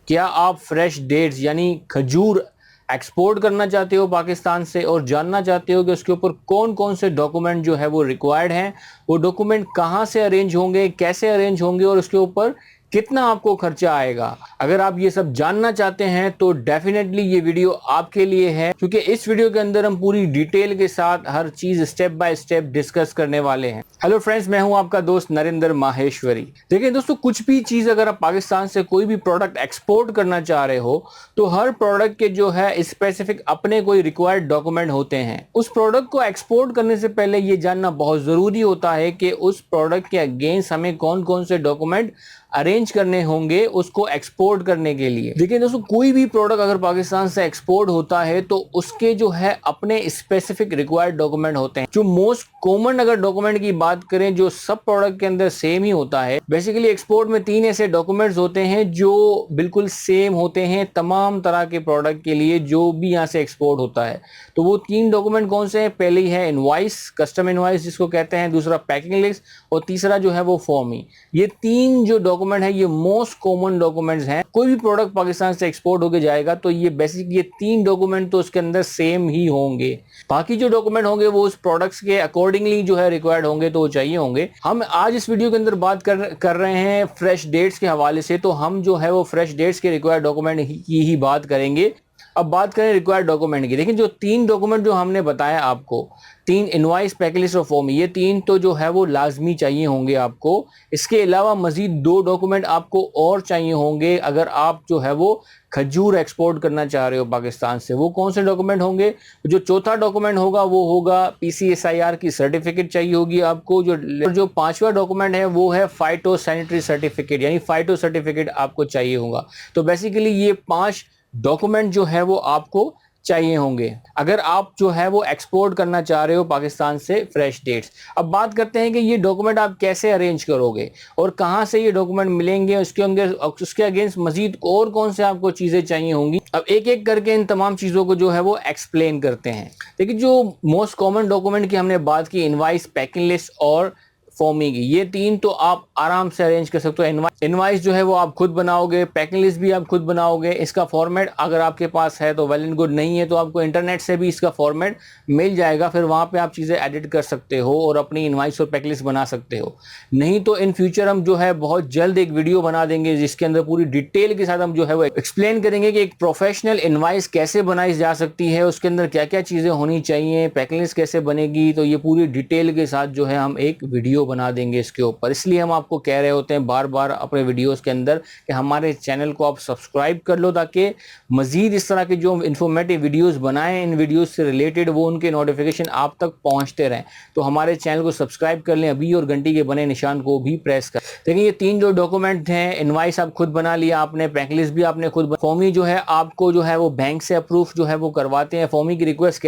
क्या आप fresh dates यानी खजूर एक्सपोर्ट करना चाहते हो पाकिस्तान से और जानना चाहते हो कि उसके ऊपर कौन कौन से डॉक्यूमेंट जो है वो रिक्वायर्ड हैं, वो डॉक्यूमेंट कहां से अरेंज होंगे, कैसे अरेंज होंगे और उसके ऊपर कितना आपको खर्चा आएगा। अगर आप ये सब जानना चाहते हैं तो डेफिनेटली ये वीडियो आपके लिए है, क्योंकि इस वीडियो के अंदर हम पूरी डिटेल के साथ हर चीज स्टेप बाय स्टेप डिस्कस करने वाले हैं। हेलो फ्रेंड्स, मैं हूं आपका दोस्त नरेंद्र माहेश्वरी। देखिए दोस्तों, कुछ भी चीज अगर आप पाकिस्तान से कोई भी प्रोडक्ट एक्सपोर्ट करना चाह रहे हो तो हर प्रोडक्ट के जो है स्पेसिफिक अपने कोई रिक्वायर्ड डॉक्यूमेंट होते हैं। उस प्रोडक्ट को एक्सपोर्ट करने से पहले ये जानना बहुत जरूरी होता है कि उस प्रोडक्ट के अगेंस्ट हमें कौन कौन से डॉक्यूमेंट अरेंज करने होंगे उसको एक्सपोर्ट करने के लिए। देखिए दोस्तों, कोई भी प्रोडक्ट अगर पाकिस्तान से एक्सपोर्ट होता है तो उसके जो है अपने स्पेसिफिक रिक्वायर्ड डॉक्यूमेंट होते हैं। जो मोस्ट कॉमन अगर डॉक्यूमेंट की बात करें जो सब प्रोडक्ट के अंदर सेम ही होता है, बेसिकली एक्सपोर्ट में 3 ऐसे डॉक्यूमेंट्स होते हैं जो बिल्कुल सेम होते हैं तमाम तरह के प्रोडक्ट के लिए जो भी यहाँ से एक्सपोर्ट होता है। तो वो 3 डॉक्यूमेंट कौन से हैं? पहली है इनवॉइस, कस्टम इनवॉइस जिसको कहते हैं, दूसरा पैकिंग लिस्ट और तीसरा जो है वो फॉर्मी। ये 3 जो डॉक्यूमेंट है ये मोस्ट कॉमन डॉक्यूमेंट्स हैं। कोई भी प्रोडक्ट पाकिस्तान से एक्सपोर्ट होके जाएगा तो ये बेसिक ये 3 डॉक्यूमेंट तो उसके अंदर सेम ही होंगे। बाकी जो डॉक्यूमेंट होंगे वो उस प्रोडक्ट्स के अकॉर्डिंगली जो है रिक्वायर्ड होंगे, तो वो चाहिए होंगे। हम आज इस वीडियो के अंदर बात कर रहे हैं फ्रेश डेट्स के हवाले से, तो हम जो है वो फ्रेश डेट्स के रिक्वायर्ड डॉक्यूमेंट की ही बात करेंगे। अब बात करें रिक्वायर्ड डॉक्यूमेंट की। देखिए, जो 3 डॉक्यूमेंट जो हमने बताया आपको, 3 इनवॉइस, पैकिंग लिस्ट और फॉर्म, ये 3 तो जो है वो लाजमी चाहिए होंगे आपको। इसके अलावा मजीद 2 डॉक्यूमेंट आपको और चाहिए होंगे अगर आप जो है वो खजूर एक्सपोर्ट करना चाह रहे हो पाकिस्तान से। वो कौन से डॉक्यूमेंट होंगे? जो चौथा डॉक्यूमेंट होगा वो होगा PCSIR की सर्टिफिकेट चाहिए होगी आपको। जो 5वां डॉक्यूमेंट है वो है फाइटो सैनिटरी सर्टिफिकेट, यानी फाइटो सर्टिफिकेट आपको चाहिए होगा। तो बेसिकली ये 5 डॉक्यूमेंट जो है वो आपको चाहिए होंगे अगर आप जो है वो एक्सपोर्ट करना चाह रहे हो पाकिस्तान से फ्रेश डेट्स। अब बात करते हैं कि ये डॉक्यूमेंट आप कैसे अरेंज करोगे और कहां से ये डॉक्यूमेंट मिलेंगे, उसके अगेंस्ट मजीद और कौन से आपको चीजें चाहिए होंगी। अब एक एक करके इन तमाम चीजों को जो है वो एक्सप्लेन करते हैं। देखिए, जो मोस्ट कॉमन डॉक्यूमेंट की हमने बात की, इनवॉइस, पैकिंग लिस्ट और फॉर्मी की, ये 3 तो आप आराम से अरेंज कर सकते हो। इनवॉइस जो है वो आप खुद बनाओगे, पैकिंग लिस्ट भी आप खुद बनाओगे। इसका फॉर्मेट अगर आपके पास है तो वेल एंड गुड, नहीं है तो आपको इंटरनेट से भी इसका फॉर्मेट मिल जाएगा। फिर वहां पे आप चीजें एडिट कर सकते हो और अपनी इनवॉइस और पैकिंग लिस्ट बना सकते हो। नहीं तो इन फ्यूचर हम जो है बहुत जल्द एक वीडियो बना देंगे जिसके अंदर पूरी डिटेल के साथ हम जो है वो एक्सप्लेन करेंगे कि एक प्रोफेशनल इनवॉइस कैसे बनाई जा सकती है, उसके अंदर क्या क्या चीजें होनी चाहिए, पैकिंग लिस्ट कैसे बनेगी। तो ये पूरी डिटेल के साथ जो है हम एक वीडियो बना देंगे इसके ऊपर। इसलिए हम आपको कह रहे होते हैं बार बार अपने वीडियोस के अंदर कि हमारे चैनल को आप सब्सक्राइब कर लो ताकि मजीद इस तरह के जो इंफॉर्मेटिव वीडियोस बनाएं, इन वीडियोस से रिलेटेड, वो उनके नोटिफिकेशन आप तक पहुंचते रहें। तो हमारे चैनल को सब्सक्राइब कर लें अभी और घंटी के बने निशान को भी प्रेस कर। देखिए, ये 3 जो डॉक्यूमेंट हैं, इनवॉइस आप खुद बना लिया आपने, पैकिंग लिस्ट भी आपने खुद, फॉर्मी जो है आपको जो है वो बैंक से अप्रूव जो है वो करवाते हैं। फॉर्मी की रिक्वेस्ट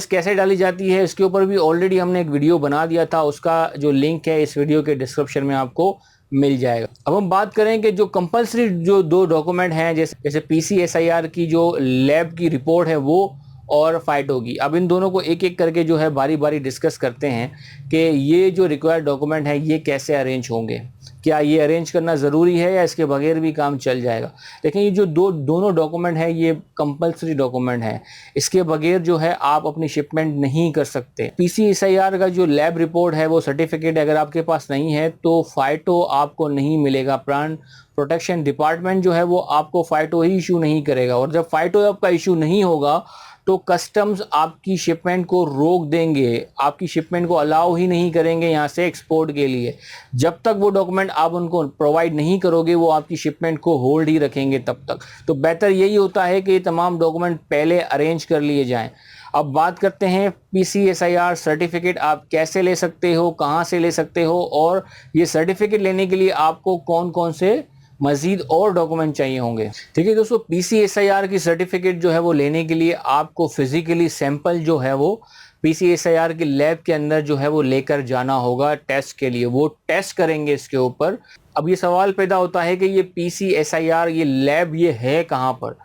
कैसे डाली जाती है इसके ऊपर भी ऑलरेडी हमने एक वीडियो बना दिया था, उसका जो लिंक है इस वीडियो के डिस्क्रिप्शन में आपको मिल जाएगा। अब हम बात करें कि जो कंपलसरी जो 2 डॉक्यूमेंट हैं, जैसे PCSIR की जो लैब की रिपोर्ट है वो और फाइट होगी। अब इन दोनों को एक एक करके जो है बारी बारी डिस्कस करते हैं कि ये जो रिक्वायर्ड डॉक्यूमेंट है ये कैसे अरेंज होंगे। क्या ये अरेंज करना ज़रूरी है या इसके बगैर भी काम चल जाएगा? देखिए, ये जो दोनों डॉक्यूमेंट है ये कंपलसरी डॉक्यूमेंट है, इसके बगैर जो है आप अपनी शिपमेंट नहीं कर सकते। PCSIR का जो लैब रिपोर्ट है वो सर्टिफिकेट अगर आपके पास नहीं है तो फाइटो आपको नहीं मिलेगा। प्लांट प्रोटेक्शन डिपार्टमेंट जो है वो आपको फाइटो ही इशू नहीं करेगा, और जब फाइटो आपका इशू नहीं होगा तो कस्टम्स आपकी शिपमेंट को रोक देंगे, आपकी शिपमेंट को अलाउ ही नहीं करेंगे यहाँ से एक्सपोर्ट के लिए। जब तक वो डॉक्यूमेंट आप उनको प्रोवाइड नहीं करोगे वो आपकी शिपमेंट को होल्ड ही रखेंगे तब तक। तो बेहतर यही होता है कि ये तमाम डॉक्यूमेंट पहले अरेंज कर लिए जाएं। अब बात करते हैं PCSIR सर्टिफिकेट आप कैसे ले सकते हो, कहाँ से ले सकते हो, और ये सर्टिफिकेट लेने के लिए आपको कौन कौन से मजीद और डॉक्यूमेंट चाहिए होंगे। ठीक है दोस्तों, PCSIR की सर्टिफिकेट जो है वो लेने के लिए आपको फिजिकली सैंपल जो है वो PCSIR की लैब के अंदर जो है वो लेकर जाना होगा टेस्ट के लिए। वो टेस्ट करेंगे इसके ऊपर। अब ये सवाल पैदा होता है कि ये PCSIR ये लैब ये है कहाँ पर?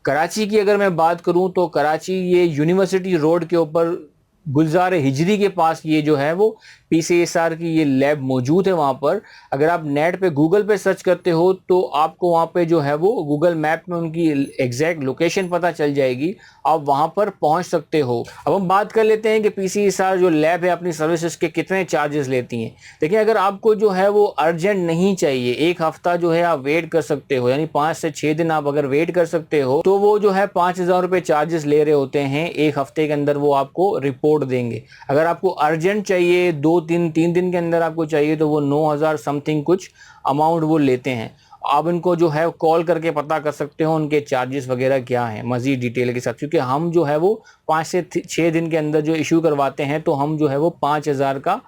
कराची की अगर मैं बात करूं तो कराची ये यूनिवर्सिटी रोड के ऊपर गुलजार हिजरी के पास ये जो है वो PCSR की ये लैब मौजूद है वहाँ पर। अगर आप नेट पे गूगल पे सर्च करते हो तो आपको वहाँ पे जो है वो गूगल मैप में उनकी एग्जैक्ट लोकेशन पता चल जाएगी, आप वहाँ पर पहुँच सकते हो। अब हम बात कर लेते हैं कि PCSR जो लैब है अपनी सर्विसेज के कितने चार्जेस लेती हैं। देखिए, अगर आपको जो है वो अर्जेंट नहीं चाहिए, एक हफ्ता जो है आप वेट कर सकते हो, यानी 5 से 6 दिन आप अगर वेट कर सकते हो, तो वो जो है 5,000 रुपये चार्जेस ले रहे होते हैं। एक हफ्ते के अंदर वो आपको रिपोर्ट देंगे। अगर आपको अर्जेंट चाहिए, 2-3 दिन के अंदर आपको चाहिए, तो वो 9,000 समथिंग कुछ अमाउंट वो लेते हैं। आप इनको जो है कॉल करके पता कर सकते हो उनके चार्जेस वगैरह क्या हैं मजीद डिटेल के साथ, क्योंकि हम जो है वो 5 से 6 दिन के अंदर जो इशू करवाते हैं, तो हम जो है वो 5,000 का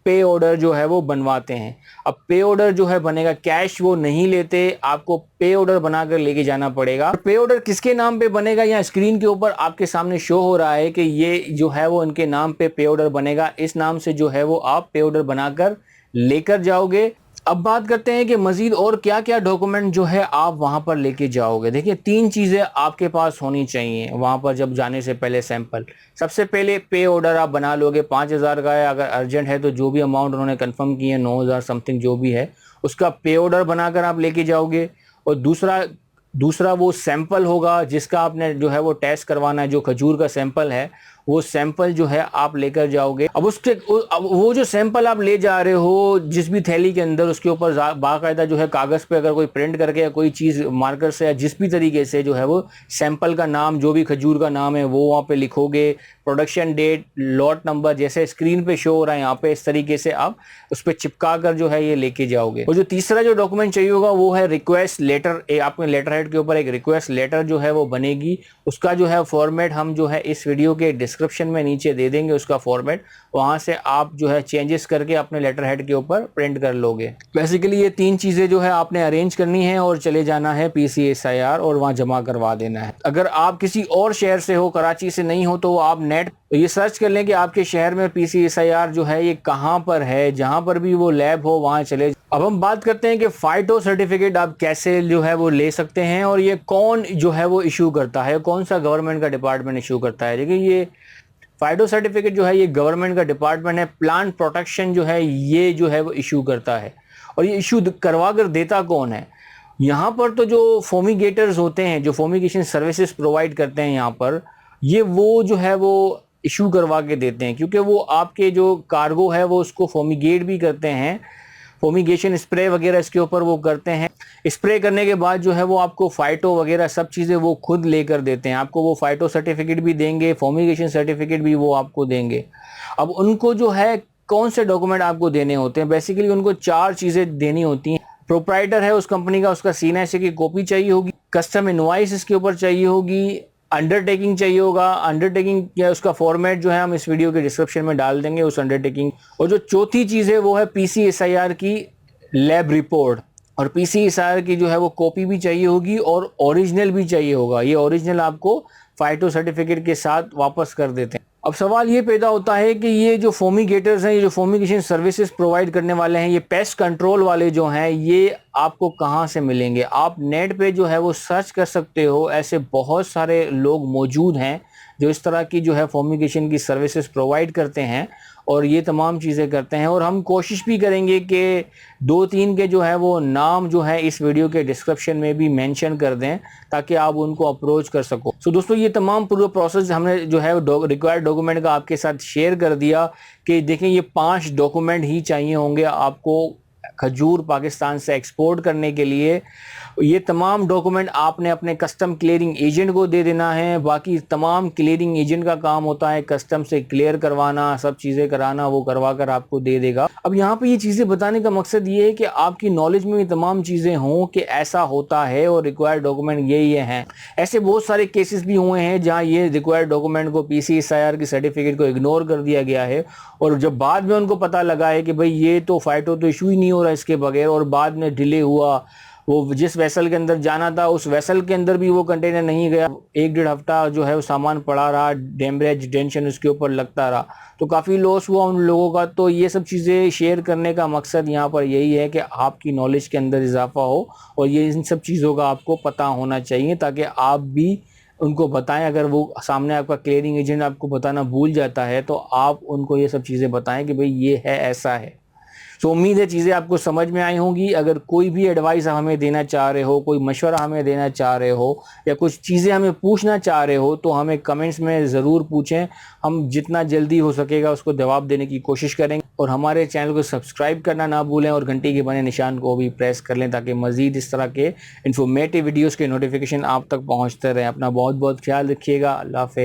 पे ऑर्डर जो है वो बनवाते हैं। अब पे ऑर्डर जो है बनेगा, कैश वो नहीं लेते, आपको पे ऑर्डर बनाकर लेके जाना पड़ेगा। पे ऑर्डर किसके नाम पे बनेगा, यहाँ स्क्रीन के ऊपर आपके सामने शो हो रहा है कि ये जो है वो उनके नाम पे पे ऑर्डर बनेगा। इस नाम से जो है वो आप पे ऑर्डर बनाकर लेकर जाओगे। अब बात करते हैं कि मजीद और क्या क्या डॉक्यूमेंट जो है आप वहां पर लेके जाओगे। देखिए, 3 चीजें आपके पास होनी चाहिए वहां पर जब जाने से पहले। सैंपल, सबसे पहले पे ऑर्डर आप बना लोगे, 5,000 का है, अगर अर्जेंट है तो जो भी अमाउंट उन्होंने कंफर्म की है 9,000 समथिंग जो भी है, उसका पे ऑर्डर बनाकर आप लेके जाओगे। और दूसरा वो सैंपल होगा जिसका आपने जो है वो टेस्ट करवाना है, जो खजूर का सैंपल है वो सैंपल जो है आप लेकर जाओगे। अब वो जो सैंपल आप ले जा रहे हो जिस भी थैली के अंदर, उसके ऊपर बाकायदा जो है कागज पे अगर कोई प्रिंट करके या कोई चीज मार्कर से या जिस भी तरीके से जो है वो सैंपल का नाम, जो भी खजूर का नाम है वो वहाँ पे लिखोगे, प्रोडक्शन डेट, लॉट नंबर, जैसे स्क्रीन पे शो हो रहा है यहाँ पे, इस तरीके से आप उस पर चिपका कर जो है ये लेके जाओगे। और जो तीसरा जो डॉक्यूमेंट चाहिए होगा वो है रिक्वेस्ट लेटर। आपके लेटर हेड के ऊपर एक रिक्वेस्ट लेटर जो है वो बनेगी, उसका जो है फॉर्मेट हम जो है इस वीडियो के डिस्क्रिप्शन में नीचे दे देंगे, उसका फॉर्मेट वहां से आप जो है चेंजेस करके अपने लेटर हेड के ऊपर प्रिंट कर लोगे। बेसिकली ये 3 चीजें जो है आपने अरेंज करनी है और चले जाना है PCSIR और वहां जमा करवा देना है। अगर आप किसी और शहर से हो, कराची से नहीं हो, तो आप नेट ये सर्च कर लें कि आपके शहर में PCSIR जो है ये कहाँ पर है, जहां पर भी वो लैब हो वहां चले। अब हम बात करते हैं कि फाइटो सर्टिफिकेट आप कैसे जो है वो ले सकते हैं और ये कौन जो है वो इशू करता है, कौन सा गवर्नमेंट का डिपार्टमेंट इशू करता है। देखिए, ये फाइटो सर्टिफिकेट जो है ये गवर्नमेंट का डिपार्टमेंट है, प्लांट प्रोटेक्शन जो है ये जो है वो इशू करता है। और ये इशू करवा कर देता कौन है, यहाँ पर तो जो फोमिगेटर्स होते हैं, जो फोमिगेशन सर्विसेज प्रोवाइड करते हैं यहाँ पर, ये वो जो है वो इशू करवा के देते हैं, क्योंकि वो आपके जो कार्गो है वो उसको फोमिगेट भी करते हैं, फोमिगेशन स्प्रे वगैरह इसके ऊपर वो करते हैं। स्प्रे करने के बाद जो है वो आपको फाइटो वगैरह सब चीज़ें वो खुद लेकर देते हैं, आपको वो फाइटो सर्टिफिकेट भी देंगे, फोमिगेशन सर्टिफिकेट भी वो आपको देंगे। अब उनको जो है कौन से डॉक्यूमेंट आपको देने होते हैं, बेसिकली उनको 4 चीज़ें देनी होती हैं। प्रोप्राइटर है उस कंपनी का, उसका CNIC की कॉपी चाहिए होगी, कस्टम इनवॉइस इसके ऊपर चाहिए होगी, अंडरटेकिंग चाहिए होगा। अंडरटेकिंग या उसका फॉर्मेट जो है हम इस वीडियो के डिस्क्रिप्शन में डाल देंगे, उस अंडरटेकिंग। और जो चौथी चीज़ है वो है PCSIR की लैब रिपोर्ट, और PCSIR की जो है वो कॉपी भी चाहिए होगी और ओरिजिनल भी चाहिए होगा। ये ओरिजिनल आपको फाइटो सर्टिफिकेट के साथ वापस कर देते हैं। अब सवाल ये पैदा होता है कि ये जो फोमिगेटर्स हैं, ये जो फोमिगेशन सर्विसेज प्रोवाइड करने वाले हैं, ये पेस्ट कंट्रोल वाले जो हैं, ये आपको कहाँ से मिलेंगे। आप नेट पे जो है वो सर्च कर सकते हो, ऐसे बहुत सारे लोग मौजूद हैं जो इस तरह की जो है फोमिगेशन की सर्विसेज प्रोवाइड करते हैं और ये तमाम चीज़ें करते हैं। और हम कोशिश भी करेंगे कि 2-3 के जो है वो नाम जो है इस वीडियो के डिस्क्रिप्शन में भी मेंशन कर दें, ताकि आप उनको अप्रोच कर सको। सो दोस्तों, ये तमाम पूरा प्रोसेस हमने जो है रिक्वायर्ड डॉक्यूमेंट का आपके साथ शेयर कर दिया कि देखें ये 5 डॉक्यूमेंट ही चाहिए होंगे आपको खजूर पाकिस्तान से एक्सपोर्ट करने के लिए। ये तमाम डॉक्यूमेंट आपने अपने कस्टम क्लियरिंग एजेंट को दे देना है। बाकी तमाम क्लियरिंग एजेंट का काम होता है कस्टम से क्लियर करवाना, सब चीज़ें कराना, वो करवा कर आपको दे देगा। अब यहाँ पे ये चीज़ें बताने का मकसद ये है कि आपकी नॉलेज में ये तमाम चीज़ें हों कि ऐसा होता है और रिक्वायर्ड डॉक्यूमेंट ये हैं। ऐसे बहुत सारे केसेस भी हुए हैं जहाँ ये रिक्वायर्ड डॉक्यूमेंट को, PCSIR की सर्टिफिकेट को इग्नोर कर दिया गया है, और जब बाद में उनको पता लगा है कि भाई ये तो फाइटो तो इशू ही नहीं हो रहा इसके बगैर, और बाद में डिले हुआ, वो जिस वेसल के अंदर जाना था उस वेसल के अंदर भी वो कंटेनर नहीं गया, 1-1.5 हफ्ता जो है वो सामान पड़ा रहा, डैमेज टेंशन उसके ऊपर लगता रहा, तो काफ़ी लॉस हुआ उन लोगों का। तो ये सब चीज़ें शेयर करने का मकसद यहाँ पर यही है कि आपकी नॉलेज के अंदर इजाफा हो और ये इन सब चीज़ों का आपको पता होना चाहिए, ताकि आप भी उनको बताएं। अगर वो सामने आपका क्लियरिंग एजेंट आपको बताना भूल जाता है तो आप उनको ये सब चीज़ें बताएं कि भाई ये है, ऐसा है। तो उम्मीद है चीज़ें आपको समझ में आई होंगी। अगर कोई भी एडवाइस हमें देना चाह रहे हो, कोई मशवरा हमें देना चाह रहे हो, या कुछ चीज़ें हमें पूछना चाह रहे हो, तो हमें कमेंट्स में ज़रूर पूछें। हम जितना जल्दी हो सकेगा उसको जवाब देने की कोशिश करेंगे। और हमारे चैनल को सब्सक्राइब करना ना भूलें और घंटी के बने निशान को भी प्रेस कर लें, ताकि मज़ीद इस तरह के इंफॉर्मेटिव वीडियोज़ के नोटिफिकेशन आप तक पहुँचते रहें। अपना बहुत बहुत ख्याल रखिएगा। अल्लाह हाफ़िज़।